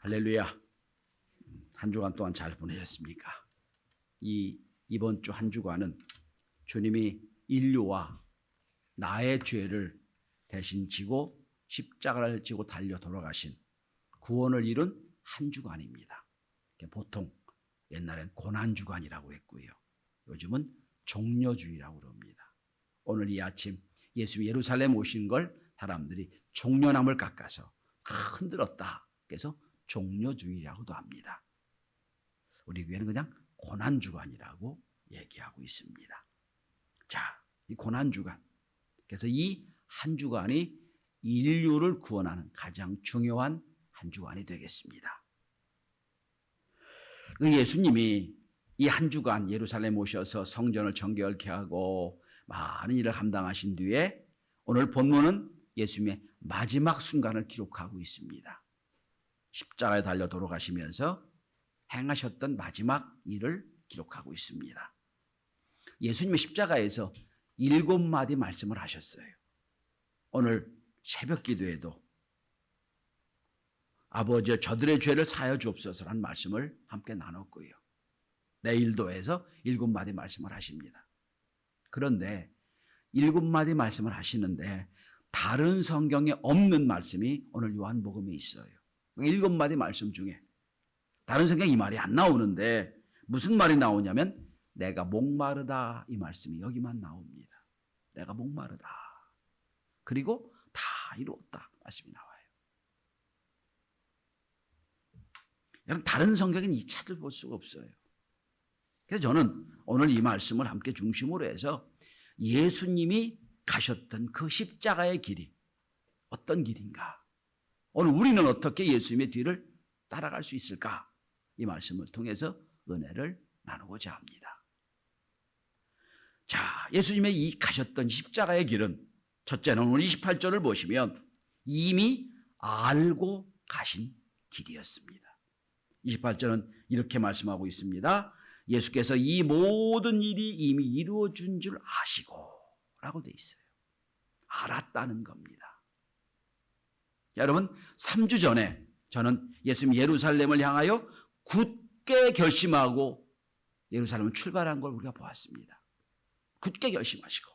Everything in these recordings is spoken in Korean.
할렐루야. 한 주간 동안 잘 보내셨습니까? 이번 주 한 주간은 주님이 인류와 나의 죄를 대신 지고 십자가를 지고 달려 돌아가신 구원을 이룬 한 주간입니다. 보통 옛날엔 고난주간이라고 했고요. 요즘은 종려주의라고 그럽니다. 오늘 이 아침 예수님이 예루살렘 오신 걸 사람들이 종려나무를 깎아서 흔들었다. 그래서 종려주의라고도 합니다. 우리 교회는 그냥 고난주간이라고 얘기하고 있습니다. 자, 이 고난주간. 그래서 이 한 주간이 인류를 구원하는 가장 중요한 한 주간이 되겠습니다. 예수님이 이 한 주간 예루살렘 오셔서 성전을 정결케 하고 많은 일을 감당하신 뒤에 오늘 본문은 예수님의 마지막 순간을 기록하고 있습니다. 십자가에 달려 돌아가시면서 행하셨던 마지막 일을 기록하고 있습니다. 예수님의 십자가에서 7마디 말씀을 하셨어요. 오늘 새벽 기도에도 아버지여 저들의 죄를 사하여 주옵소서라는 말씀을 함께 나눴고요. 내일도 해서 7마디 말씀을 하십니다. 그런데 7마디 말씀을 하시는데 다른 성경에 없는 말씀이 오늘 요한복음에 있어요. 7마디 말씀 중에 다른 성경에 이 말이 안 나오는데 무슨 말이 나오냐면 내가 목마르다 이 말씀이 여기만 나옵니다. 내가 목마르다. 그리고 다 이루었다 말씀이 나와요. 여러분 다른 성경에는 이 차를 볼 수가 없어요. 그래서 저는 오늘 이 말씀을 함께 중심으로 해서 예수님이 가셨던 그 십자가의 길이 어떤 길인가? 오늘 우리는 어떻게 예수님의 뒤를 따라갈 수 있을까? 이 말씀을 통해서 은혜를 나누고자 합니다. 자, 예수님의 이 가셨던 십자가의 길은 첫째는 오늘 28절을 보시면 이미 알고 가신 길이었습니다. 28절은 이렇게 말씀하고 있습니다. 예수께서 이 모든 일이 이미 이루어진 줄 아시고 라고 되어 있어요. 알았다는 겁니다. 여러분 3주 전에 저는 예수님 예루살렘을 향하여 굳게 결심하고 예루살렘을 출발한 걸 우리가 보았습니다. 굳게 결심하시고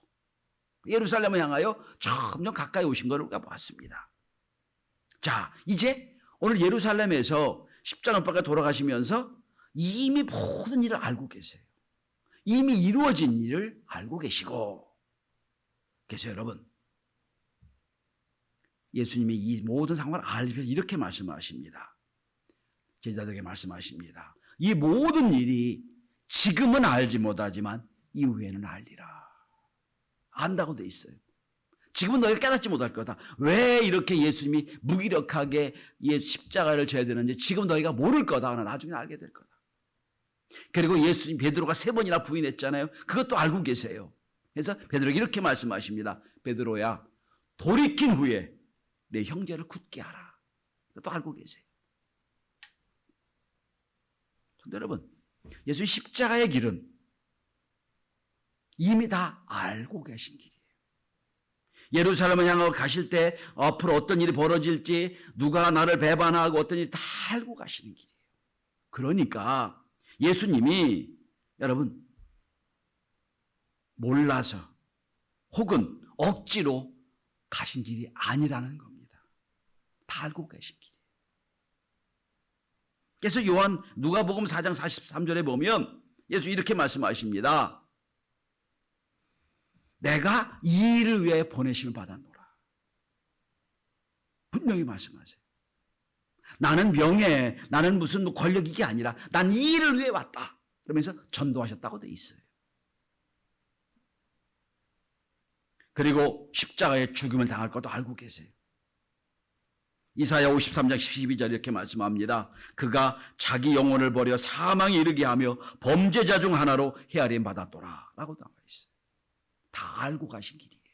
예루살렘을 향하여 점점 가까이 오신 걸 우리가 보았습니다. 자, 이제 오늘 예루살렘에서 십자가 못 박아 돌아가시면서 이미 모든 일을 알고 계세요. 이미 이루어진 일을 알고 계시고 그래서 여러분 예수님이 이 모든 상황을 알면서 이렇게 말씀하십니다. 제자들에게 말씀하십니다. 이 모든 일이 지금은 알지 못하지만 이후에는 알리라. 안다고 돼 있어요. 지금은 너희가 깨닫지 못할 거다. 왜 이렇게 예수님이 무기력하게 십자가를 져야 되는지 지금 너희가 모를 거다. 그러나 나중에 알게 될 거다. 그리고 예수님 베드로가 3번이나 부인했잖아요. 그것도 알고 계세요. 그래서 베드로에게 이렇게 말씀하십니다. 베드로야 돌이킨 후에 내 형제를 굳게 하라. 그것도 알고 계세요. 여러분 예수님 십자가의 길은 이미 다 알고 계신 길이에요. 예루살렘을 향하고 가실 때 앞으로 어떤 일이 벌어질지 누가 나를 배반하고 어떤 일이 다 알고 가시는 길이에요. 그러니까 예수님이 여러분 몰라서 혹은 억지로 가신 길이 아니라는 겁니다. 다 알고 계신 길이에요. 그래서 누가복음 4장 43절에 보면 예수 이렇게 말씀하십니다. 내가 이 일을 위해 보내심을 받았노라. 분명히 말씀하세요. 나는 명예, 나는 무슨 권력 이게 아니라 난 이 일을 위해 왔다. 그러면서 전도하셨다고 돼 있어요. 그리고 십자가에 죽음을 당할 것도 알고 계세요. 이사야 53장 12절 이렇게 말씀합니다. 그가 자기 영혼을 버려 사망에 이르게 하며 범죄자 중 하나로 헤아림 받았더라 라고 나와 있어요. 다 알고 가신 길이에요.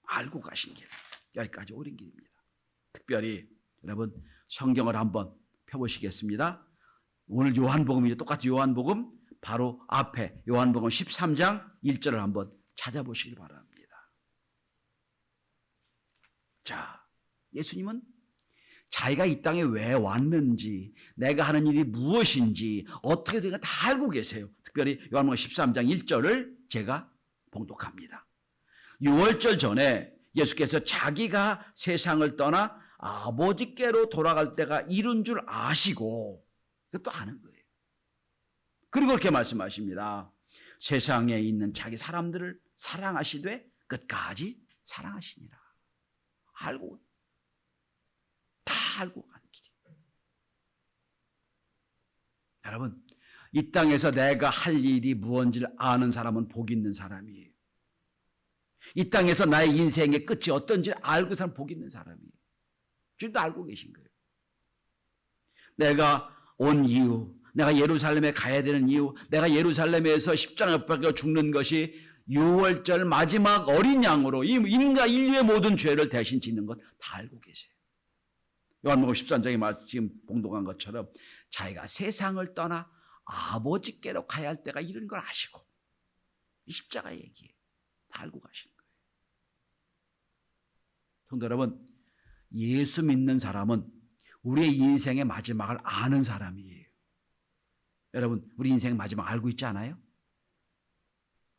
알고 가신 길. 여기까지 옳은 길입니다. 특별히 여러분 성경을 한번 펴보시겠습니다. 오늘 요한복음이죠. 똑같이 요한복음 바로 앞에 요한복음 13장 1절을 한번 찾아보시길 바랍니다. 자, 예수님은 자기가 이 땅에 왜 왔는지, 내가 하는 일이 무엇인지, 어떻게 되는가 다 알고 계세요. 특별히 요한복음 13장 1절을 제가 봉독합니다. 6월절 전에 예수께서 자기가 세상을 떠나 아버지께로 돌아갈 때가 이른 줄 아시고 그것도 아는 거예요. 그리고 그렇게 말씀하십니다. 세상에 있는 자기 사람들을 사랑하시되 끝까지 사랑하시니라. 알고, 다 알고 가는 길이에요. 여러분, 이 땅에서 내가 할 일이 무엇인지를 아는 사람은 복 있는 사람이에요. 이 땅에서 나의 인생의 끝이 어떤지 알고 사는 복 있는 사람이에요. 주님도 알고 계신 거예요. 내가 온 이유, 내가 예루살렘에 가야 되는 이유, 내가 예루살렘에서 십자가 못 박혀 죽는 것이 6월절 마지막 어린 양으로 인과 인류의 모든 죄를 대신 짓는 것 다 알고 계세요. 요한복음 13장에 지금 봉독한 것처럼 자기가 세상을 떠나 아버지께로 가야 할 때가 이런 걸 아시고, 이 십자가 얘기예요. 다 알고 가시는 거예요. 성도 여러분, 예수 믿는 사람은 우리의 인생의 마지막을 아는 사람이에요. 여러분, 우리 인생의 마지막 알고 있지 않아요?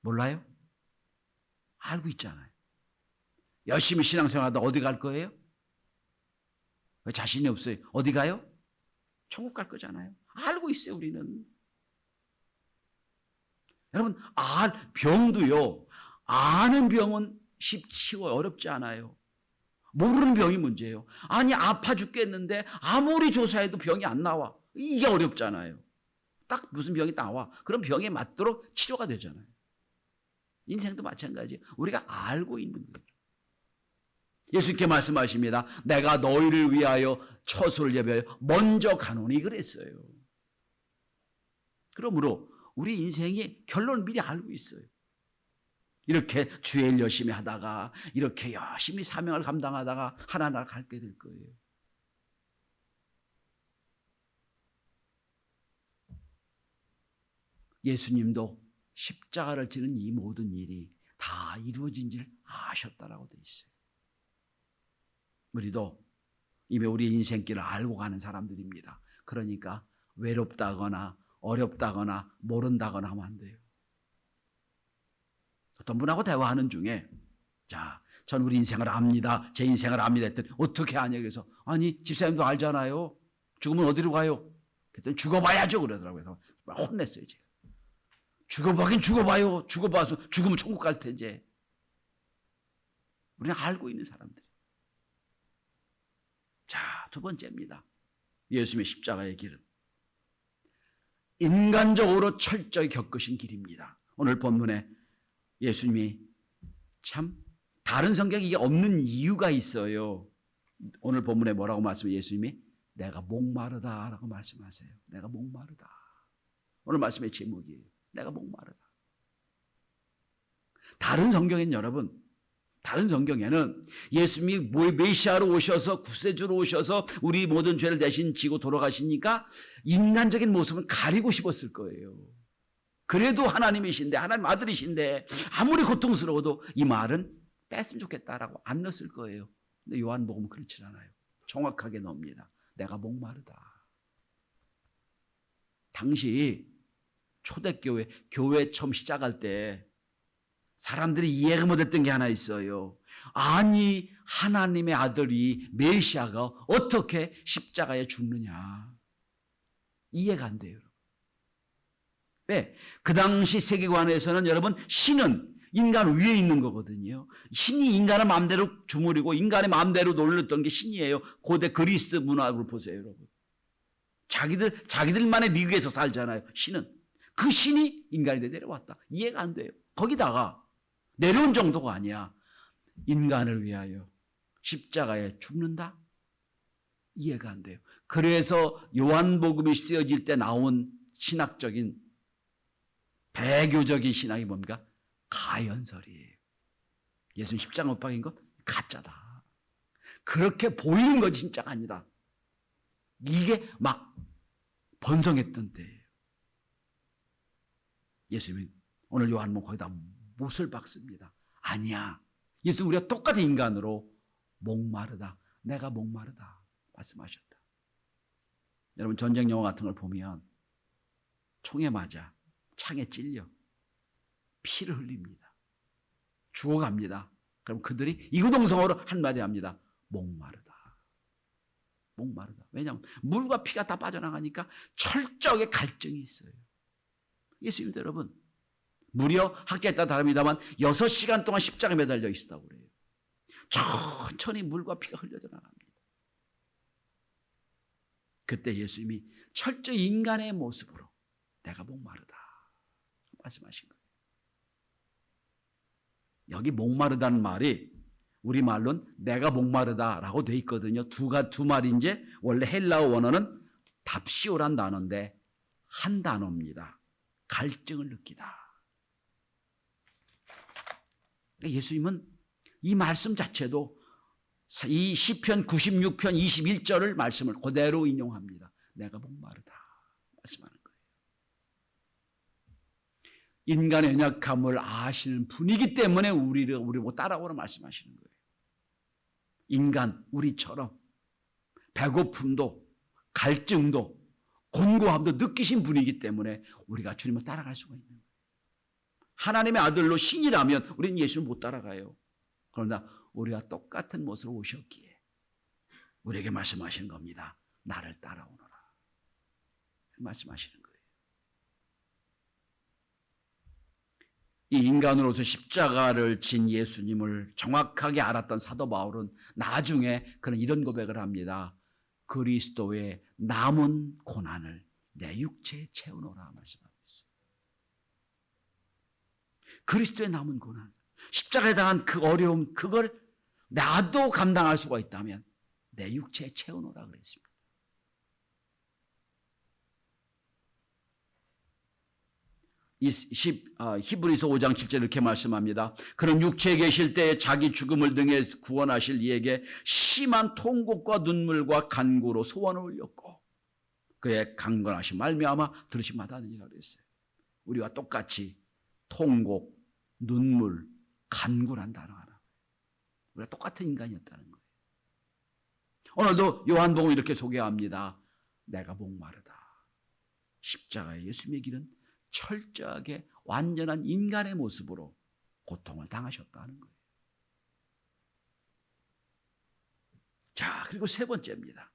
몰라요? 알고 있잖아요. 열심히 신앙생활하다 어디 갈 거예요? 왜 자신이 없어요? 어디 가요? 천국 갈 거잖아요. 알고 있어요, 우리는. 여러분, 병도요, 아는 병은 쉬워요. 어렵지 않아요. 모르는 병이 문제예요. 아니, 아파 죽겠는데 아무리 조사해도 병이 안 나와. 이게 어렵잖아요. 딱 무슨 병이 나와. 그럼 병에 맞도록 치료가 되잖아요. 인생도 마찬가지예요. 우리가 알고 있는 거예요. 예수님께 말씀하십니다. 내가 너희를 위하여 처소를 예비하여 먼저 가노니 그랬어요. 그러므로 우리 인생이 결론을 미리 알고 있어요. 이렇게 주의 일 열심히 하다가, 이렇게 열심히 사명을 감당하다가 하나하나 갈게 될 거예요. 예수님도 십자가를 지는 이 모든 일이 다 이루어진 줄 아셨다라고 되어 있어요. 우리도 이미 우리 인생길을 알고 가는 사람들입니다. 그러니까 외롭다거나 어렵다거나 모른다거나 하면 안 돼요. 어떤 분하고 대화하는 중에, 자, 전 우리 인생을 압니다. 제 인생을 압니다. 했더니 어떻게 아냐? 그래서 아니, 집사님도 알잖아요. 죽으면 어디로 가요? 그랬더니 죽어봐야죠. 그러더라고요. 그래서 혼냈어요, 제가. 죽어보긴 죽어봐요. 죽어봐서 죽으면 천국 갈 텐데. 우리는 알고 있는 사람들. 자, 두 번째입니다. 예수님의 십자가의 길은 인간적으로 철저히 겪으신 길입니다. 오늘 본문에 예수님이 참 다른 성경에 이게 없는 이유가 있어요. 오늘 본문에 뭐라고 말씀해요? 예수님이 내가 목마르다라고 말씀하세요. 내가 목마르다. 오늘 말씀의 제목이에요. 내가 목마르다. 다른 성경에는 여러분, 다른 성경에는 예수님이 메시아로 오셔서 구세주로 오셔서 우리 모든 죄를 대신 지고 돌아가시니까 인간적인 모습은 가리고 싶었을 거예요. 그래도 하나님이신데, 하나님 아들이신데 아무리 고통스러워도 이 말은 뺐으면 좋겠다라고 안 넣었을 거예요. 근데 요한복음은 그렇지 않아요. 정확하게 넣습니다. 내가 목마르다. 당시 초대교회, 교회 처음 시작할 때 사람들이 이해가 못했던 게 하나 있어요. 아니, 하나님의 아들이 메시아가 어떻게 십자가에 죽느냐. 이해가 안 돼요. 왜? 그 당시 세계관에서는 여러분, 신은 인간 위에 있는 거거든요. 신이 인간의 마음대로 주무리고 인간의 마음대로 놀렸던 게 신이에요. 고대 그리스 문화를 보세요, 여러분. 자기들만의 미국에서 살잖아요. 신은. 그 신이 인간에 내려왔다. 이해가 안 돼요. 거기다가 내려온 정도가 아니야. 인간을 위하여 십자가에 죽는다? 이해가 안 돼요. 그래서 요한복음이 쓰여질 때 나온 신학적인 배교적인 신학이 뭡니까? 가연설이에요. 예수님 십자가 못 박인 것 가짜다. 그렇게 보이는 거 진짜가 아니다. 이게 막 번성했던 때예요. 예수님이 오늘 요한복음 거기다 못을 박습니다. 아니야. 예수 우리가 똑같이 인간으로 목마르다. 내가 목마르다. 말씀하셨다. 여러분 전쟁 영화 같은 걸 보면 총에 맞아 창에 찔려 피를 흘립니다. 죽어갑니다. 그럼 그들이 이구동성으로 한마디 합니다. 목마르다. 목마르다. 왜냐하면 물과 피가 다 빠져나가니까 철저하게 갈증이 있어요. 예수님도 여러분 무려 학자에 따라 다릅니다만 6시간 동안 십자가에 매달려 있었다고 그래요. 천천히 물과 피가 흘려져 나갑니다. 그때 예수님이 철저히 인간의 모습으로 내가 목마르다 말씀하신 거예요. 여기 목마르다는 말이 우리말로는 내가 목마르다라고 돼 있거든요. 두 말인지 원래 헬라어 원어는 답시오란 단어인데 한 단어입니다. 갈증을 느끼다. 예수님은 이 말씀 자체도 이 시편 96편 21절을 말씀을 그대로 인용합니다. 내가 목마르다 말씀하는 거예요. 인간의 연약함을 아시는 분이기 때문에 우리보고 따라오라 말씀하시는 거예요. 인간 우리처럼 배고픔도 갈증도 곤고함도 느끼신 분이기 때문에 우리가 주님을 따라갈 수가 있는 거예요. 하나님의 아들로 신이라면 우리는 예수를 못 따라가요. 그러나 우리와 똑같은 모습으로 오셨기에 우리에게 말씀하시는 겁니다. 나를 따라오너라 말씀하시는 거예요. 이 인간으로서 십자가를 진 예수님을 정확하게 알았던 사도 바울은 나중에 그는 이런 고백을 합니다. 그리스도의 남은 고난을 내 육체에 채우노라 말씀하고 있어요. 그리스도의 남은 고난, 십자가에 당한 그 어려움, 그걸 나도 감당할 수가 있다면 내 육체에 채우노라 그랬습니다. 히브리서 5장 7절 이렇게 말씀합니다. 그는 육체에 계실 때에 자기 죽음을 등에 구원하실 이에게 심한 통곡과 눈물과 간구로 소원을 올렸고 그의 강건하신 말미암아 들으심 받았느니라 그랬어요. 우리와 똑같이 통곡, 눈물, 간구란 단어 하나. 우리가 똑같은 인간이었다는 거예요. 오늘도 요한복음 이렇게 소개합니다. 내가 목마르다. 십자가의 예수님의 길은 철저하게 완전한 인간의 모습으로 고통을 당하셨다는 거예요. 자, 그리고 세 번째입니다.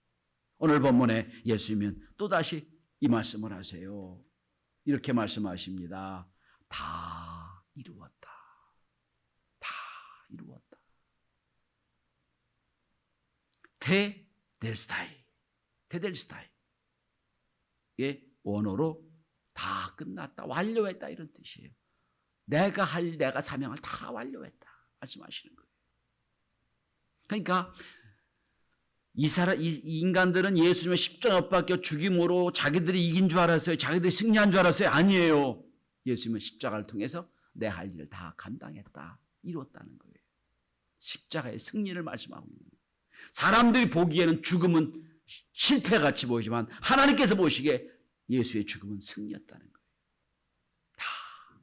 오늘 본문에 예수님은 또다시 이 말씀을 하세요. 이렇게 말씀하십니다. 다 이루었다. 다 이루었다. 테델스타이의 원어로 다 끝났다, 완료했다 이런 뜻이에요. 내가 사명을 다 완료했다 말씀하시는 거예요. 그러니까 이 인간들은 예수님의 십자가 못 박혀 죽임으로 자기들이 이긴 줄 알았어요. 자기들이 승리한 줄 알았어요. 아니에요. 예수님은 십자가를 통해서 내 할 일을 다 감당했다, 이뤘다는 거예요. 십자가의 승리를 말씀하고 있는 거예요. 사람들이 보기에는 죽음은 실패같이 보이지만 하나님께서 보시기에 예수의 죽음은 승리였다는 거예요. 다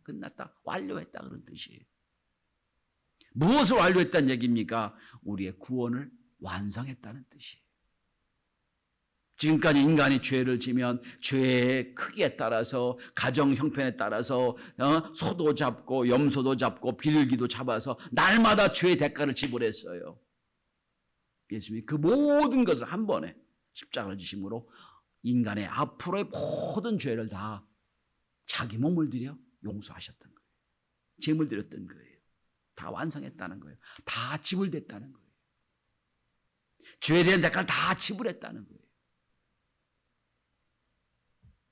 끝났다, 완료했다 그런 뜻이에요. 무엇을 완료했다는 얘기입니까? 우리의 구원을 완성했다는 뜻이에요. 지금까지 인간이 죄를 지면 죄의 크기에 따라서 가정 형편에 따라서 소도 잡고 염소도 잡고 비둘기도 잡아서 날마다 죄의 대가를 지불했어요. 예수님이 그 모든 것을 한 번에 십자가를 지심으로 인간의 앞으로의 모든 죄를 다 자기 몸을 들여 용서하셨던 거예요. 제물 드렸던 거예요. 다 완성했다는 거예요. 다 지불됐다는 거예요. 죄에 대한 대가를 다 지불했다는 거예요.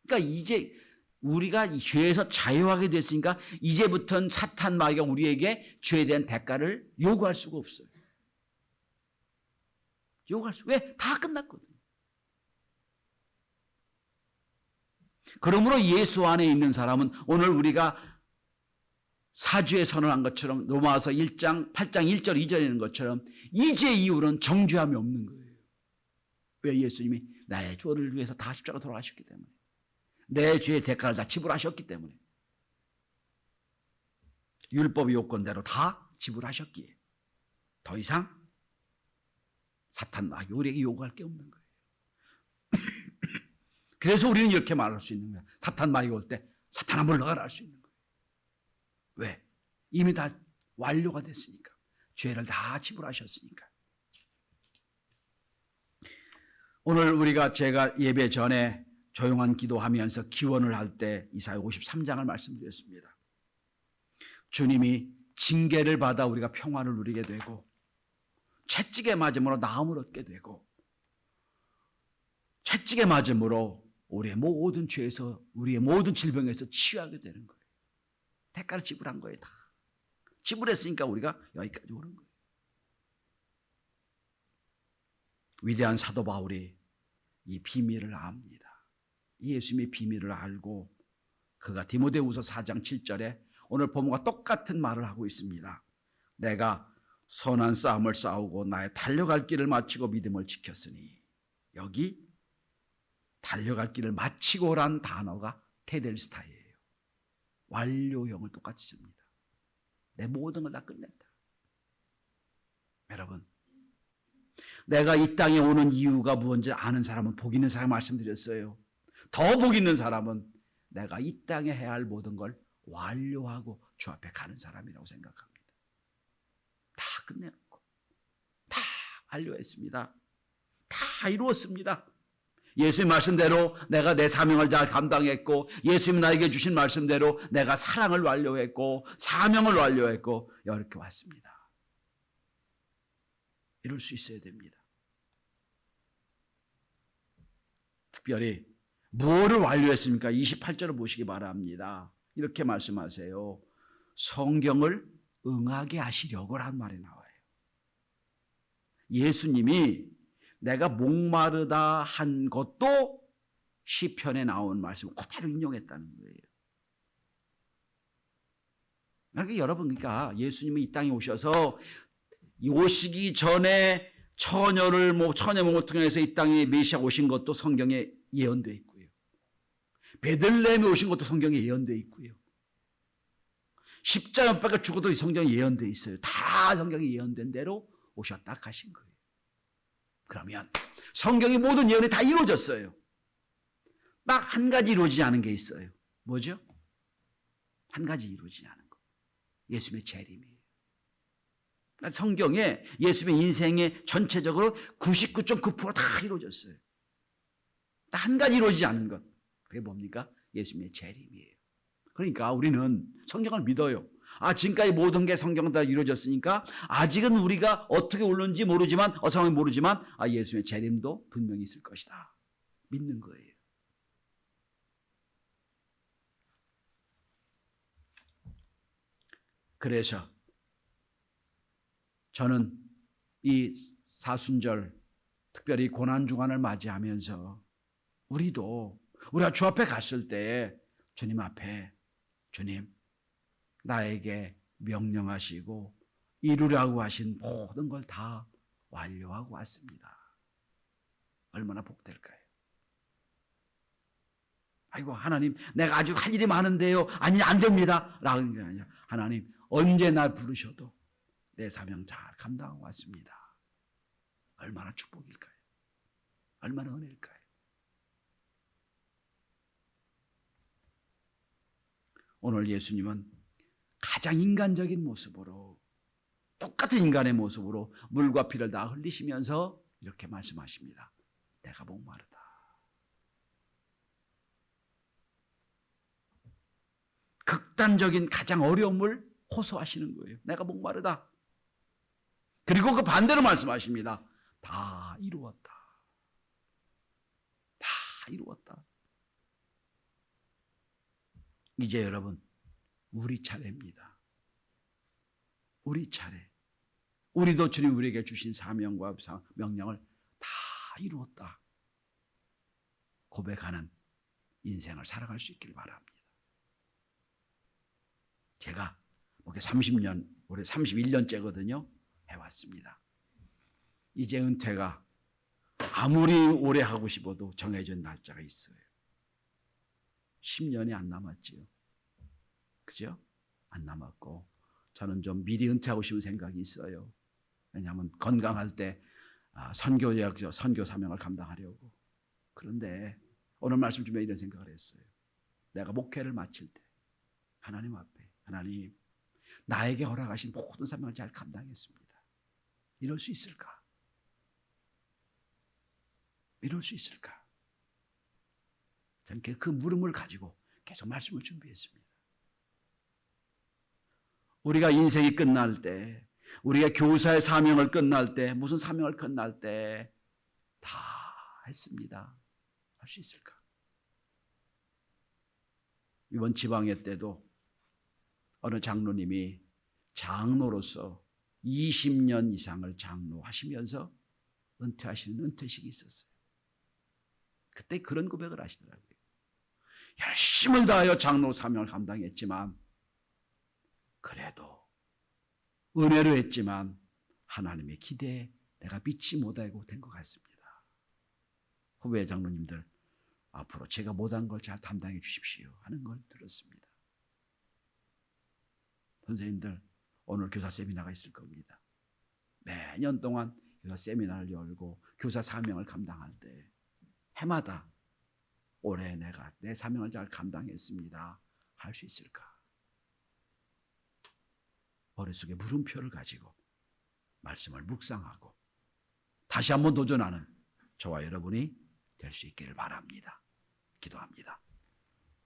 그러니까 이제 우리가 이 죄에서 자유하게 됐으니까 이제부터는 사탄 마귀가 우리에게 죄에 대한 대가를 요구할 수가 없어요. 왜? 다 끝났거든요. 그러므로 예수 안에 있는 사람은 오늘 우리가 사주에 선언한 것처럼 로마서 1장 8장 1절 2절에 있는 것처럼 이제 이후로는 정죄함이 없는 거예요. 왜? 예수님이 나의 죄를 위해서 다 십자가 돌아가셨기 때문에, 내 죄의 대가를 다 지불하셨기 때문에, 율법의 요건대로 다 지불하셨기에 더 이상 사탄 마귀 우리에게 요구할 게 없는 거예요. 그래서 우리는 이렇게 말할 수 있는 거야. 사탄 마귀가 올 때 사탄아 물러가라 할 수 있는 거예요. 왜? 이미 다 완료가 됐으니까. 죄를 다 지불하셨으니까. 오늘 제가 예배 전에 조용한 기도하면서 기원을 할 때 이사야 53장을 말씀드렸습니다. 주님이 징계를 받아 우리가 평화를 누리게 되고 채찍에 맞음으로 나음을 얻게 되고 채찍에 맞음으로 우리의 모든 죄에서 우리의 모든 질병에서 치유하게 되는 거예요. 대가를 지불한 거예요. 다 지불했으니까 우리가 여기까지 오는 거예요. 위대한 사도 바울이 이 비밀을 압니다. 예수님의 비밀을 알고 그가 디모데후서 4장 7절에 오늘 본문과 똑같은 말을 하고 있습니다. 내가 선한 싸움을 싸우고 나의 달려갈 길을 마치고 믿음을 지켰으니, 여기 달려갈 길을 마치고란 단어가 테델스타이예요. 완료형을 똑같이 씁니다. 내 모든 걸 다 끝냈다. 여러분, 내가 이 땅에 오는 이유가 무엇인지 아는 사람은, 복 있는 사람 말씀드렸어요. 더 복 있는 사람은 내가 이 땅에 해야 할 모든 걸 완료하고 주 앞에 가는 사람이라고 생각합니다. 다 끝내놓고 다 완료했습니다. 다 이루었습니다. 예수님 말씀대로 내가 내 사명을 잘 감당했고, 예수님 나에게 주신 말씀대로 내가 사랑을 완료했고 사명을 완료했고 이렇게 왔습니다. 이룰 수 있어야 됩니다. 특별히 무엇을 완료했습니까? 28절을 보시기 바랍니다. 이렇게 말씀하세요. 성경을 응하게 하시려고란 말이 나와요. 예수님이 내가 목마르다 한 것도 시편에 나온 말씀을 그대로 인용했다는 거예요. 그러니까 여러분, 예수님이 이 땅에 오셔서 오시기 전에 처녀 몸을 통해서 이 땅에 메시아 오신 것도 성경에 예언되어 있고요. 베들레헴에 오신 것도 성경에 예언되어 있고요. 십자가 못 박혀 죽어도 성경에 예언되어 있어요. 다 성경에 예언된 대로 오셨다 하신 거예요. 그러면 성경의 모든 예언이 다 이루어졌어요. 딱 한 가지 이루어지지 않은 게 있어요. 뭐죠? 한 가지 이루어지지 않은 거. 예수님의 재림이에요. 성경에 예수님의 인생의 전체적으로 99.9%다 이루어졌어요. 딱 한 가지 이루어지지 않은 것. 그게 뭡니까? 예수님의 재림이에요. 그러니까 우리는 성경을 믿어요. 지금까지 모든 게 성경은 다 이루어졌으니까 아직은 우리가 어떻게 올는지 모르지만, 상황이 모르지만 예수님의 재림도 분명히 있을 것이다. 믿는 거예요. 그래서 저는 이 사순절, 특별히 고난주간을 맞이하면서 우리가 주 앞에 갔을 때 주님 앞에, 주님, 나에게 명령하시고 이루라고 하신 모든 걸 다 완료하고 왔습니다. 얼마나 복될까요? 아이고, 하나님, 내가 아주 할 일이 많은데요. 아니, 안 됩니다. 라는 게 아니라, 하나님, 언제 날 부르셔도 내 사명 잘 감당하고 왔습니다. 얼마나 축복일까요? 얼마나 은혜일까요? 오늘 예수님은 가장 인간적인 모습으로, 똑같은 인간의 모습으로 물과 피를 다 흘리시면서 이렇게 말씀하십니다. 내가 목마르다. 극단적인 가장 어려움을 호소하시는 거예요. 내가 목마르다. 그리고 그 반대로 말씀하십니다. 다 이루었다. 다 이루었다. 이제 여러분, 우리 차례입니다. 우리 차례. 우리도 주님 우리에게 주신 사명과 명령을 다 이루었다 고백하는 인생을 살아갈 수 있기를 바랍니다. 제가 목회 30년, 올해 31년째거든요. 해왔습니다. 이제 은퇴가 아무리 오래 하고 싶어도 정해진 날짜가 있어요. 10년이 안 남았지요. 그죠? 안 남았고, 저는 좀 미리 은퇴하고 싶은 생각이 있어요. 왜냐하면 건강할 때 선교 사명을 감당하려고. 그런데 오늘 말씀 주면 이런 생각을 했어요. 내가 목회를 마칠 때 하나님 앞에, 하나님 나에게 허락하신 모든 사명을 잘 감당했습니다. 이럴 수 있을까? 이럴 수 있을까? 저는 그 물음을 가지고 계속 말씀을 준비했습니다. 우리가 인생이 끝날 때, 우리가 교사의 사명을 끝날 때, 무슨 사명을 끝날 때 다 했습니다. 할 수 있을까? 이번 지방회 때도 어느 장로님이 장로로서 20년 이상을 장로하시면서 은퇴하시는 은퇴식이 있었어요. 그때 그런 고백을 하시더라고요. 열심을 다하여 장로 사명을 감당했지만 그래도 은혜로 했지만 하나님의 기대에 내가 믿지 못하고 된 것 같습니다. 후배 장로님들 앞으로 제가 못한 걸 잘 담당해 주십시오 하는 걸 들었습니다. 선생님들 오늘 교사 세미나가 있을 겁니다. 매년 동안 교사 세미나를 열고 교사 사명을 감당할 때 해마다 올해 내가 내 사명을 잘 감당했습니다 할 수 있을까? 머릿속에 물음표를 가지고 말씀을 묵상하고 다시 한번 도전하는 저와 여러분이 될 수 있기를 바랍니다. 기도합니다.